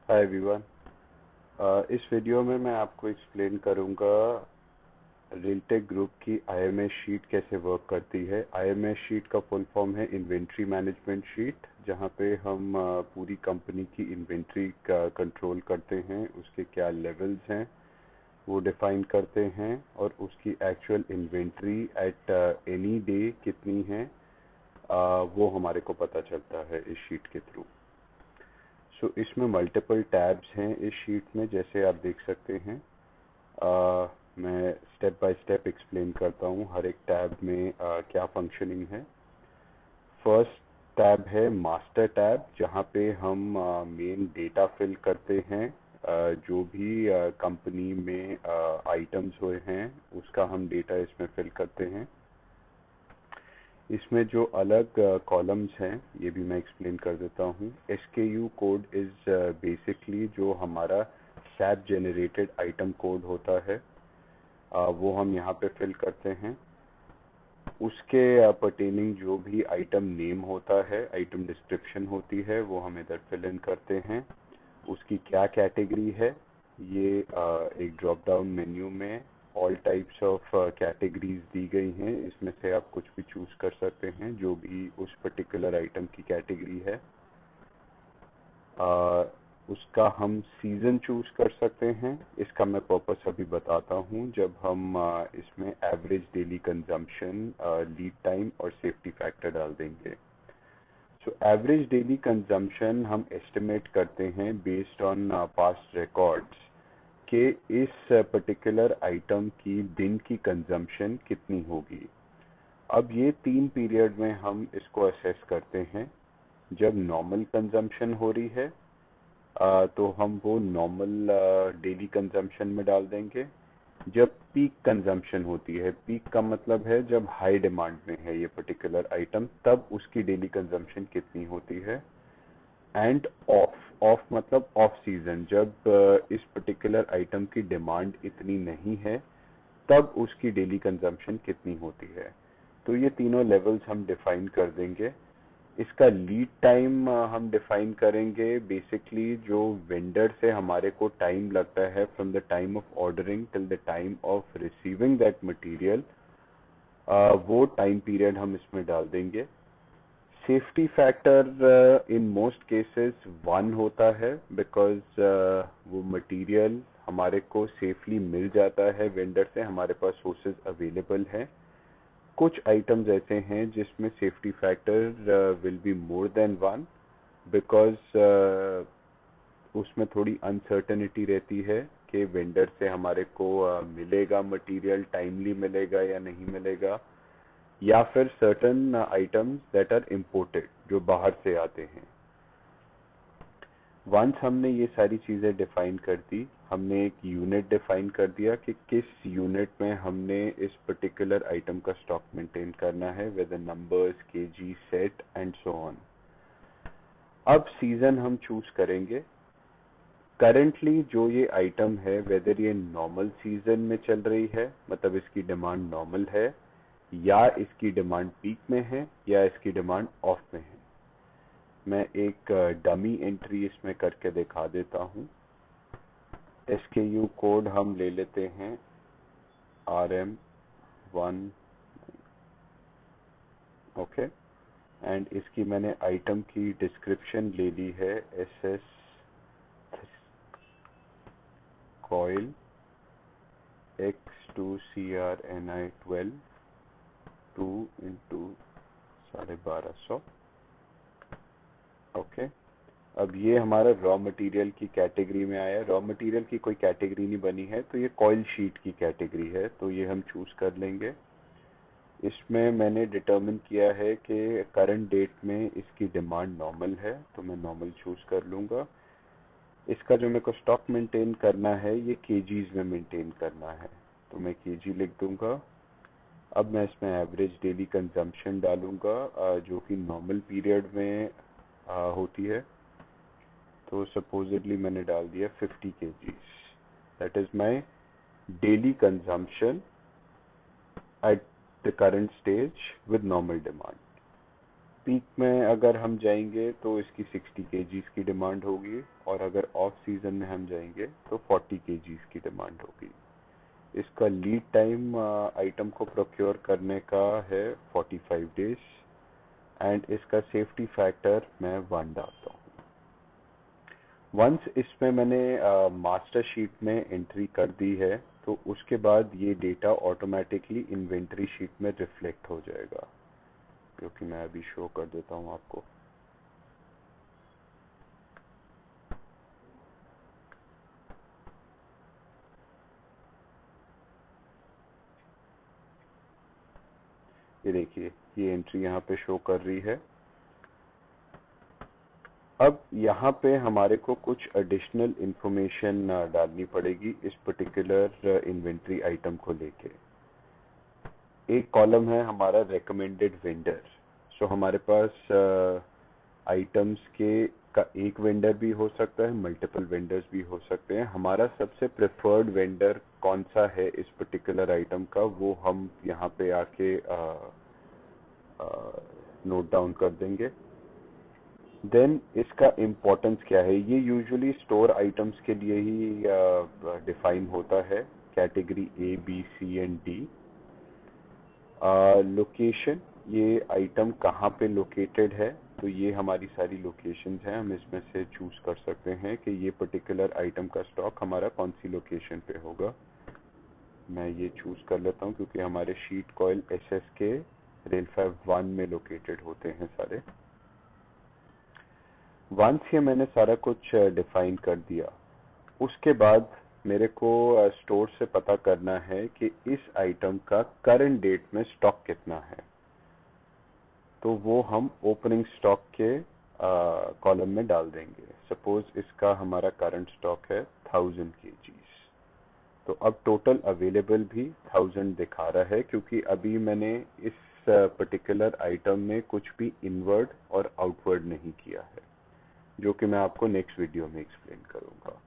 Hi everyone. इस video में मैं आपको एक्सप्लेन करूंगा रेलटेक ग्रुप की आईएमएस शीट कैसे वर्क करती है। आईएमएस शीट का फुल फॉर्म है इन्वेंट्री मैनेजमेंट शीट, जहां पे हम पूरी कंपनी की इन्वेंट्री का कंट्रोल करते हैं, उसके क्या लेवल्स हैं वो डिफाइन करते हैं और उसकी actual inventory at any day कितनी है वो हमारे को पता चलता है इस शीट के थ्रू। इसमें मल्टीपल टैब्स हैं इस शीट में, जैसे आप देख सकते हैं। मैं स्टेप बाय स्टेप एक्सप्लेन करता हूँ हर एक टैब में क्या फंक्शनिंग है। फर्स्ट टैब है मास्टर टैब, जहाँ पे हम मेन डेटा फिल करते हैं। जो भी कंपनी में आइटम्स हुए हैं उसका हम डेटा इसमें फिल करते हैं। इसमें जो अलग कॉलम्स हैं ये भी मैं एक्सप्लेन कर देता हूँ। SKU कोड इज बेसिकली जो हमारा सैप जनरेटेड आइटम कोड होता है, वो हम यहाँ पे फिल करते हैं। उसके पर्टेनिंग जो भी आइटम नेम होता है, आइटम डिस्क्रिप्शन होती है, वो हम इधर फिल इन करते हैं। उसकी क्या कैटेगरी है ये एक ड्रॉप डाउन मेन्यू में ऑल टाइप्स ऑफ कैटेगरीज दी गई हैं। इसमें से आप कुछ भी चूज कर सकते हैं जो भी उस पर्टिकुलर आइटम की कैटेगरी है। उसका हम सीजन चूज कर सकते हैं। इसका मैं पर्पस अभी बताता हूँ जब हम इसमें average daily consumption, lead time और सेफ्टी फैक्टर डाल देंगे। एवरेज डेली कंजम्पशन हम एस्टिमेट करते हैं बेस्ड ऑन पास्ट रिकॉर्ड्स कि इस पर्टिकुलर आइटम की दिन की कंजम्पशन कितनी होगी। अब ये 3 पीरियड में हम इसको असेस करते हैं। जब नॉर्मल कंजम्पशन हो रही है तो हम वो नॉर्मल डेली कंजम्पशन में डाल देंगे। जब पीक कंजम्पशन होती है, पीक का मतलब है जब हाई डिमांड में है ये पर्टिकुलर आइटम, तब उसकी डेली कंजम्पशन कितनी होती है। एंड ऑफ ऑफ मतलब ऑफ सीजन, जब इस पर्टिकुलर आइटम की डिमांड इतनी नहीं है तब उसकी डेली कंजम्पशन कितनी होती है। तो ये तीनों लेवल्स हम डिफाइन कर देंगे। इसका लीड टाइम हम डिफाइन करेंगे। बेसिकली जो वेंडर से हमारे को टाइम लगता है from the time of ordering till the time of receiving that material, वो टाइम पीरियड हम इसमें डाल देंगे। Safety factor in most cases 1 होता है, बिकॉज वो मटेरियल हमारे को सेफली मिल जाता है वेंडर से, हमारे पास सोर्सेज अवेलेबल हैं। कुछ आइटम्स ऐसे हैं जिसमें safety factor will be more than 1, because उसमें थोड़ी अनसर्टेनिटी रहती है कि वेंडर से हमारे को मिलेगा मटेरियल, टाइमली मिलेगा या नहीं मिलेगा, या फिर certain items that are imported जो बाहर से आते हैं। वंस हमने ये सारी चीजें डिफाइन कर दी, हमने एक यूनिट डिफाइन कर दिया कि किस यूनिट में हमने इस पर्टिकुलर आइटम का स्टॉक मेंटेन करना है with numbers, KG, set and so on. अब सीजन हम चूज करेंगे। करंटली जो ये आइटम है, वेदर ये नॉर्मल सीजन में चल रही है, मतलब इसकी डिमांड नॉर्मल है, या इसकी डिमांड पीक में है, या इसकी डिमांड ऑफ में है। मैं एक डमी एंट्री इसमें करके दिखा देता हूँ। SKU कोड हम ले लेते हैं RM1, ओके। एंड इसकी मैंने आइटम की डिस्क्रिप्शन ले ली है SS coil X2CRNI12 2 into 1250, okay. अब ये हमारा रॉ मटेरियल की कैटेगरी में आया। रॉ मटेरियल की कोई कैटेगरी नहीं बनी है, तो ये कॉइल शीट की कैटेगरी है, तो ये हम चूज कर लेंगे। इसमें मैंने डिटरमिन किया है कि करंट डेट में इसकी डिमांड नॉर्मल है, तो मैं नॉर्मल चूज कर लूंगा। इसका जो मेरे को स्टॉक मेंटेन करना है ये केजीज में मेंटेन करना है, तो मैं केजी लिख दूंगा। अब मैं इसमें एवरेज डेली कंजम्पशन डालूंगा जो कि नॉर्मल पीरियड में होती है। तो सपोजिटली मैंने डाल दिया 50 kgs, that is my daily consumption at the current stage with normal demand. Peak में अगर हम जाएंगे तो इसकी 60 केजीज की डिमांड होगी, और अगर ऑफ सीजन में हम जाएंगे तो 40 केजीज की डिमांड होगी। इसका लीड टाइम आइटम को प्रोक्योर करने का है 45 डेज, एंड इसका सेफ्टी फैक्टर मैं 1 डालता हूँ। वंस इसमें मैंने मास्टर शीट में एंट्री कर दी है तो उसके बाद ये डेटा ऑटोमेटिकली इन्वेंट्री शीट में रिफ्लेक्ट हो जाएगा, क्योंकि मैं अभी शो कर देता हूँ आपको। ये देखिए, ये एंट्री यहाँ पे शो कर रही है। अब यहाँ पे हमारे को कुछ एडिशनल इंफॉर्मेशन डालनी पड़ेगी इस पर्टिकुलर इन्वेंट्री आइटम को लेके। एक कॉलम है हमारा रेकमेंडेड वेंडर। सो हमारे पास आइटम्स के का एक वेंडर भी हो सकता है, मल्टीपल वेंडर्स भी हो सकते हैं। हमारा सबसे प्रेफर्ड वेंडर कौन सा है इस पर्टिकुलर आइटम का, वो हम यहाँ पे आके नोट डाउन कर देंगे। देन इसका इम्पोर्टेंस क्या है, ये यूजुअली स्टोर आइटम्स के लिए ही डिफाइन होता है, category A B C and D. Location, ये आइटम कहाँ पे लोकेटेड है, तो ये हमारी सारी लोकेशंस हैं। हम इसमें से चूज कर सकते हैं कि ये पर्टिकुलर आइटम का स्टॉक हमारा कौन सी लोकेशन पे होगा। मैं ये चूज कर लेता हूँ क्योंकि हमारे शीट कॉइल एसएस के रेल 1 में लोकेटेड होते हैं सारे। वंस ये मैंने सारा कुछ डिफाइन कर दिया, उसके बाद मेरे को स्टोर से पता करना है कि इस आइटम का करंट डेट में स्टॉक कितना है। तो वो हम ओपनिंग स्टॉक के कॉलम में डाल देंगे। सपोज इसका हमारा करंट स्टॉक है 1000 केजीज, तो अब टोटल अवेलेबल भी 1000 दिखा रहा है, क्योंकि अभी मैंने इस पर्टिकुलर आइटम में कुछ भी इनवर्ड और आउटवर्ड नहीं किया है, जो कि मैं आपको नेक्स्ट वीडियो में एक्सप्लेन करूंगा।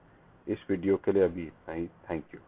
इस वीडियो के लिए अभी इतना ही। Thank you.